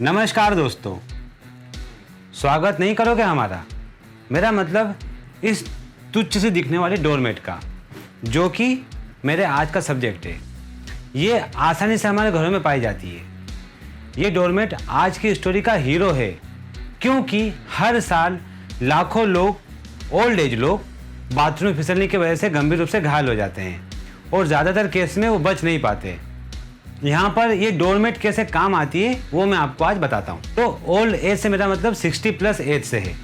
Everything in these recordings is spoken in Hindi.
नमस्कार दोस्तों, स्वागत नहीं करोगे हमारा? मेरा मतलब इस तुच्छ से दिखने वाले डोरमेट का, जो कि मेरे आज का सब्जेक्ट है। ये आसानी से हमारे घरों में पाई जाती है। ये डोरमेट आज की स्टोरी का हीरो है, क्योंकि हर साल लाखों लोग, ओल्ड एज लोग, बाथरूम में फिसलने की वजह से गंभीर रूप से घायल हो जाते हैं और ज़्यादातर केस में वो बच नहीं पाते। यहाँ पर ये डोरमेट कैसे काम आती है वो मैं आपको आज बताता हूँ। तो ओल्ड एज से मेरा मतलब 60+ एज से है।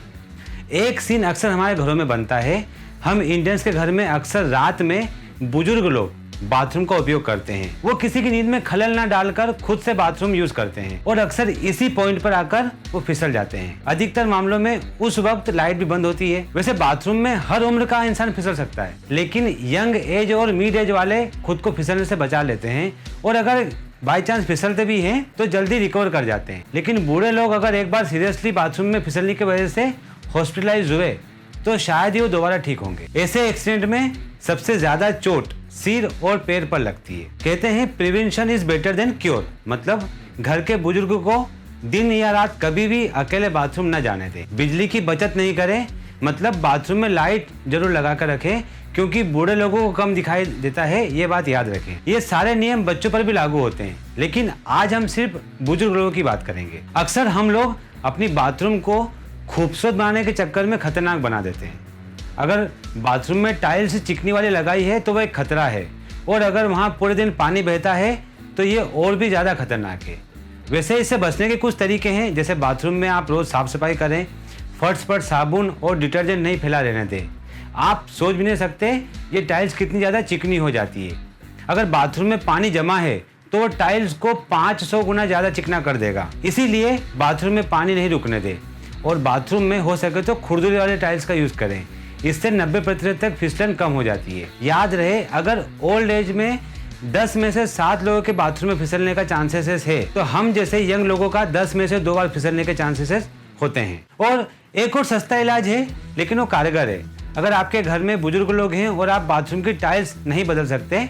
एक सीन अक्सर हमारे घरों में बनता है। हम इंडियंस के घर में अक्सर रात में बुजुर्ग लोग बाथरूम का उपयोग करते हैं। वो किसी की नींद में खलल ना डालकर खुद से बाथरूम यूज करते हैं और अक्सर इसी पॉइंट पर आकर वो फिसल जाते हैं। अधिकतर मामलों में उस वक्त लाइट भी बंद होती है। वैसे बाथरूम में हर उम्र का इंसान फिसल सकता है, लेकिन यंग एज और मिड एज वाले खुद को फिसलने से बचा लेते हैं और अगर बाई चांस फिसलते भी हैं तो जल्दी रिकवर कर जाते हैं। लेकिन बूढ़े लोग अगर एक बार सीरियसली बाथरूम में फिसलने की वजह से हॉस्पिटलाइज हुए तो शायद ही वो दोबारा ठीक होंगे। ऐसे एक्सीडेंट में सबसे ज्यादा चोट सिर और पैर पर लगती है। कहते हैं prevention is better than cure, मतलब घर के बुजुर्ग को दिन या रात कभी भी अकेले बाथरूम न जाने दें। बिजली की बचत नहीं करें, मतलब बाथरूम में लाइट जरूर लगा कर रखें, क्योंकि बूढ़े लोगों को कम दिखाई देता है, ये बात याद रखें। ये सारे नियम बच्चों पर भी लागू होते हैं, लेकिन आज हम सिर्फ बुजुर्ग लोगों की बात करेंगे। अक्सर हम लोग अपनी बाथरूम को खूबसूरत बनाने के चक्कर में खतरनाक बना देते हैं। अगर बाथरूम में टाइल्स चिकनी वाली लगाई है तो वह एक खतरा है, और अगर वहाँ पूरे दिन पानी बहता है तो ये और भी ज़्यादा खतरनाक है। वैसे इससे बचने के कुछ तरीके हैं, जैसे बाथरूम में आप रोज़ साफ सफाई करें, फर्श पर साबुन और डिटर्जेंट नहीं फैला रहने दें। आप सोच भी नहीं सकते ये टाइल्स कितनी ज़्यादा चिकनी हो जाती है। अगर बाथरूम में पानी जमा है तो वो टाइल्स को 500 गुना ज़्यादा चिकना कर देगा। इसीलिए बाथरूम में पानी नहीं रुकने दें और बाथरूम में हो सके तो खुरदुरी वाले टाइल्स का यूज़ करें। इससे 90% तक फिसलन कम हो जाती है। याद रहे, अगर ओल्ड एज में 10 में से 7 लोगों के बाथरूम में फिसलने का चांसेस है, तो हम जैसे यंग लोगों का 10 में से 2 बार फिसलने के चांसेस होते हैं। और एक और सस्ता इलाज है, लेकिन वो कारगर है। अगर आपके घर में बुजुर्ग लोग हैं और आप बाथरूम की टाइल्स नहीं बदल सकते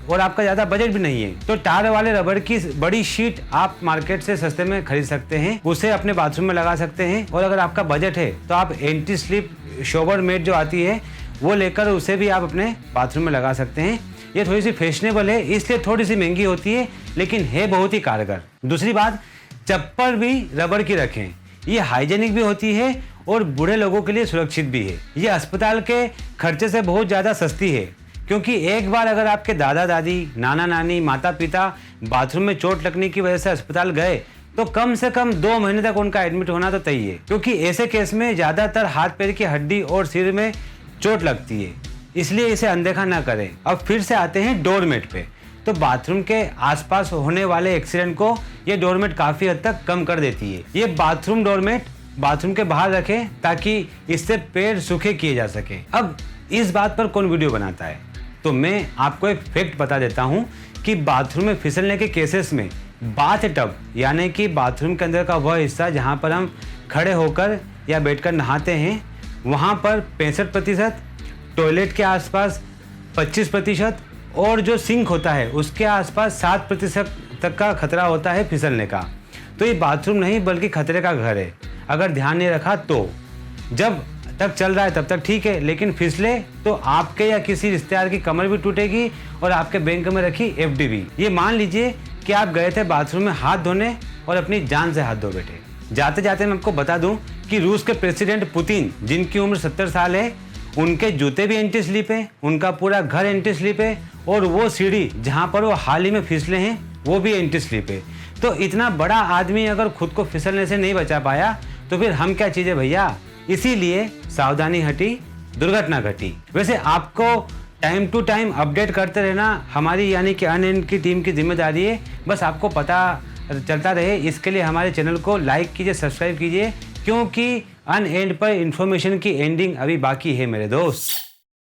और आपका ज़्यादा बजट भी नहीं है, तो टार वाले रबड़ की बड़ी शीट आप मार्केट से सस्ते में खरीद सकते हैं, उसे अपने बाथरूम में लगा सकते हैं। और अगर आपका बजट है तो आप एंटी स्लिप शॉवर मेट जो आती है वो लेकर उसे भी आप अपने बाथरूम में लगा सकते हैं। ये थोड़ी सी फैशनेबल है, इसलिए थोड़ी सी महंगी होती है, लेकिन है बहुत ही कारगर। दूसरी बात, चप्पल भी रबड़ की रखें। ये हाइजेनिक भी होती है और बूढ़े लोगों के लिए सुरक्षित भी है। ये अस्पताल के खर्चे से बहुत ज़्यादा सस्ती है, क्योंकि एक बार अगर आपके दादा दादी, नाना नानी, माता पिता बाथरूम में चोट लगने की वजह से अस्पताल गए तो कम से कम 2 महीने तक उनका एडमिट होना तो तय है, क्योंकि ऐसे केस में ज़्यादातर हाथ पैर की हड्डी और सिर में चोट लगती है। इसलिए इसे अनदेखा ना करें। अब फिर से आते हैं डोरमेट पे। तो बाथरूम के आसपास होने वाले एक्सीडेंट को ये डोरमेट काफ़ी हद तक कम कर देती है। ये बाथरूम डोरमेट बाथरूम के बाहर रखें ताकि इससे पैर सूखे किए जा सके। अब इस बात पर कौन वीडियो बनाता है, तो मैं आपको एक फैक्ट बता देता हूँ कि बाथरूम में फिसलने के केसेस में बाथ टब, यानी कि बाथरूम के अंदर का वह हिस्सा जहाँ पर हम खड़े होकर या बैठकर नहाते हैं, वहाँ पर 65%, टॉयलेट के आसपास 25% और जो सिंक होता है उसके आसपास 7% तक का खतरा होता है फिसलने का। तो ये बाथरूम नहीं बल्कि खतरे का घर है। अगर ध्यान नहीं रखा तो जब तक चल रहा है तब तक ठीक है, लेकिन फिसले तो आपके या किसी रिश्तेदार की कमर भी टूटेगी और आपके बैंक में रखी FD भी। ये मान लीजिए कि आप गए थे बाथरूम में हाथ धोने और अपनी जान से हाथ धो बैठे। जाते जाते मैं आपको बता दूं कि रूस के प्रेसिडेंट पुतिन, जिनकी उम्र 70 साल है, उनके जूते भी एंटी स्लिप है, उनका पूरा घर एंटी स्लिप है और वो सीढ़ी जहाँ पर वो हाल ही में फिसले हैं वो भी एंटी स्लिप है। तो इतना बड़ा आदमी अगर खुद को फिसलने से नहीं बचा पाया तो फिर हम क्या चीज़ें भैया। इसीलिए सावधानी हटी, दुर्घटना घटी। वैसे आपको टाइम टू टाइम अपडेट करते रहना हमारी यानी कि अनएंड की टीम की जिम्मेदारी है। बस आपको पता चलता रहे, इसके लिए हमारे चैनल को लाइक कीजिए, सब्सक्राइब कीजिए, क्योंकि अनएंड पर इंफॉर्मेशन की एंडिंग अभी बाकी है मेरे दोस्त।